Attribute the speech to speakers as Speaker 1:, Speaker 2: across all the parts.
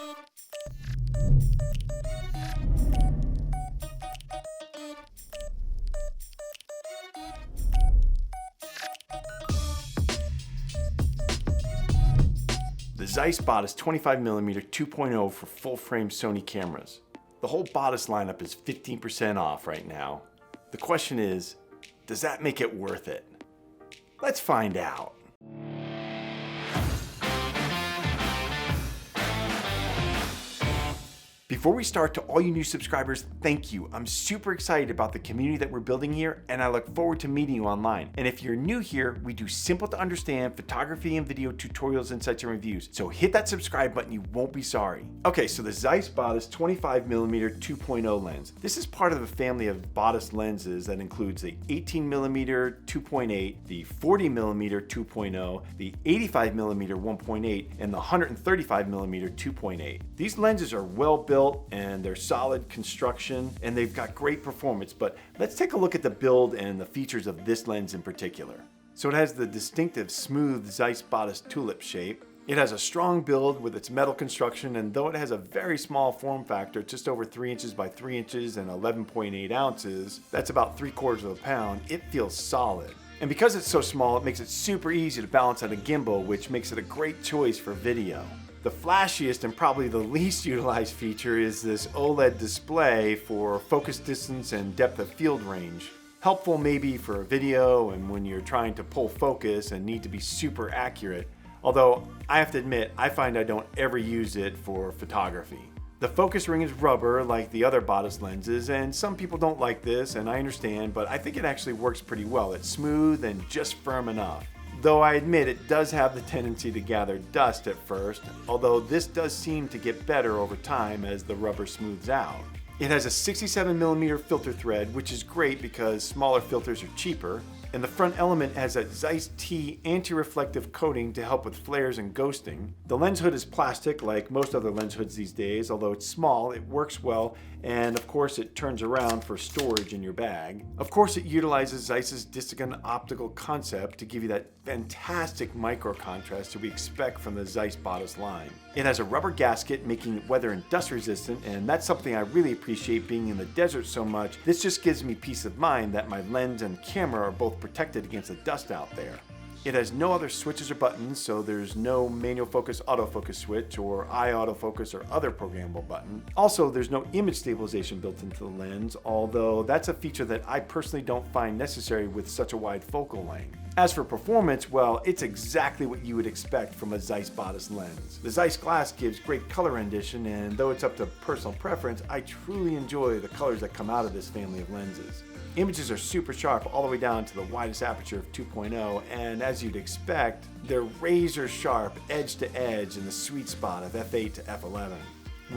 Speaker 1: The ZEISS Batis 25mm 2.0 for full-frame Sony cameras. The whole Batis lineup is 15% off right now. The question is, does that make it worth it? Let's find out. Before we start, to all you new subscribers, thank you. I'm super excited about the community that we're building here, and I look forward to meeting you online. And if you're new here, we do simple to understand photography and video tutorials, insights, and reviews. So hit that subscribe button, you won't be sorry. Okay, so the ZEISS Batis 25mm 2.0 lens. This is part of a family of Batis lenses that includes the 18mm 2.8, the 40mm 2.0, the 85mm 1.8, and the 135mm 2.8. These lenses are well built and they're solid construction and they've got great performance, but let's take a look at the build and the features of this lens in particular. So it has the distinctive smooth ZEISS Batis tulip shape. It has a strong build with its metal construction, and though it has a very small form factor, just over 3 inches by 3 inches and 11.8 ounces, that's about 3/4 of a pound, it feels solid. And because it's so small, it makes it super easy to balance on a gimbal, which makes it a great choice for video. The flashiest and probably the least utilized feature is this Oled display for focus distance and depth of field range. Helpful maybe for a video and when you're trying to pull focus and need to be super accurate, although I have to admit I find I don't ever use it for photography. The focus ring is rubber like the other Batis lenses, and some people don't like this, and I understand, but I think it actually works pretty well. It's smooth and just firm enough. Though I admit it does have the tendency to gather dust at first, although this does seem to get better over time as the rubber smooths out. It has a 67mm filter thread, which is great because smaller filters are cheaper, and the front element has a ZEISS T anti-reflective coating to help with flares and ghosting. The lens hood is plastic like most other lens hoods these days, although it's small, it works well, and of course it turns around for storage in your bag. Of course it utilizes ZEISS's Distagon optical concept to give you that fantastic micro contrast that we expect from the ZEISS Batis line. It has a rubber gasket making it weather and dust resistant, and that's something I really appreciate being in the desert so much. This just gives me peace of mind that my lens and camera are both protected against the dust out there. It has no other switches or buttons, so there's no manual focus autofocus switch or eye autofocus or other programmable button. Also, there's no image stabilization built into the lens, although that's a feature that I personally don't find necessary with such a wide focal length. As for performance, well, it's exactly what you would expect from a ZEISS Batis lens. The ZEISS glass gives great color rendition, and though it's up to personal preference, I truly enjoy the colors that come out of this family of lenses. Images are super sharp all the way down to the widest aperture of 2.0, and as you'd expect, they're razor sharp edge to edge in the sweet spot of f8 to f11.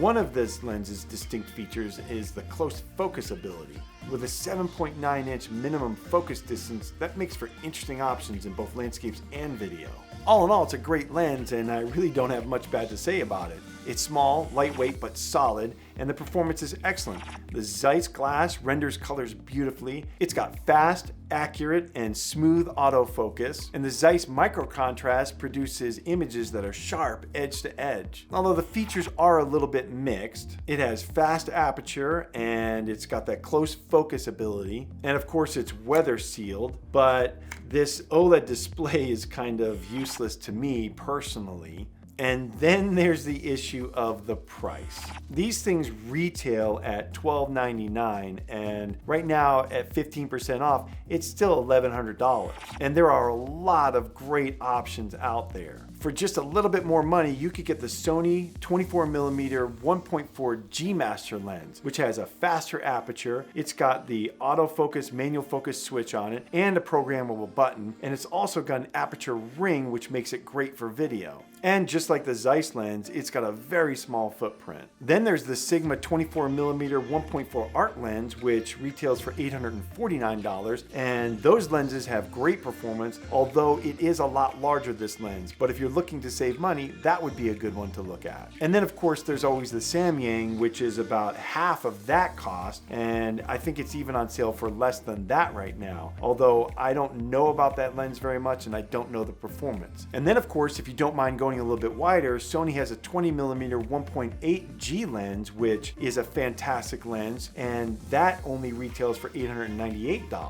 Speaker 1: One of this lens's distinct features is the close focus ability. With a 7.9-inch minimum focus distance, that makes for interesting options in both landscapes and video. All in all, it's a great lens, and I really don't have much bad to say about it. It's small, lightweight, but solid, and the performance is excellent. The ZEISS glass renders colors beautifully. It's got fast, accurate, and smooth autofocus, and the ZEISS micro contrast produces images that are sharp edge to edge. Although the features are a little bit mixed, it has fast aperture, and it's got that close focus ability, and of course it's weather sealed, but this OLED display is kind of useless to me personally. And then there's the issue of the price. These things retail at $12.99, and right now at 15% off, it's still $1,100. And there are a lot of great options out there. For just a little bit more money, you could get the Sony 24mm 1.4 G Master lens, which has a faster aperture. It's got the autofocus manual focus switch on it and a programmable button, and it's also got an aperture ring, which makes it great for video. And just like the ZEISS lens, it's got a very small footprint. Then there's the Sigma 24mm 1.4 Art lens, which retails for $849, and those lenses have great performance, although it is a lot larger, this lens. But if you're looking to save money, that would be a good one to look at. And then of course there's always the Samyang, which is about half of that cost, and I think it's even on sale for less than that right now, although I don't know about that lens very much and I don't know the performance. And then of course, if you don't mind going a little bit wider, Sony has a 20mm 1.8G lens, which is a fantastic lens, and that only retails for $898.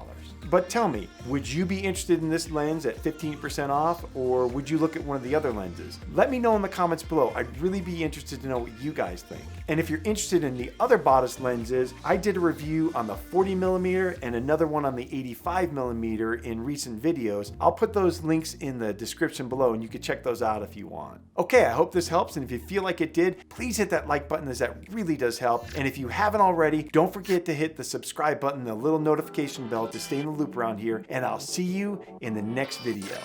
Speaker 1: But tell me, would you be interested in this lens at 15% off, or would you look at one of the other lenses? Let me know in the comments below. I'd really be interested to know what you guys think. And if you're interested in the other Batis lenses, I did a review on the 40mm and another one on the 85mm in recent videos. I'll put those links in the description below and you can check those out if you want. Okay, I hope this helps, and if you feel like it did, please hit that like button, as that really does help. And if you haven't already, don't forget to hit the subscribe button, the little notification bell, to stay in the loop around here, and I'll see you in the next video.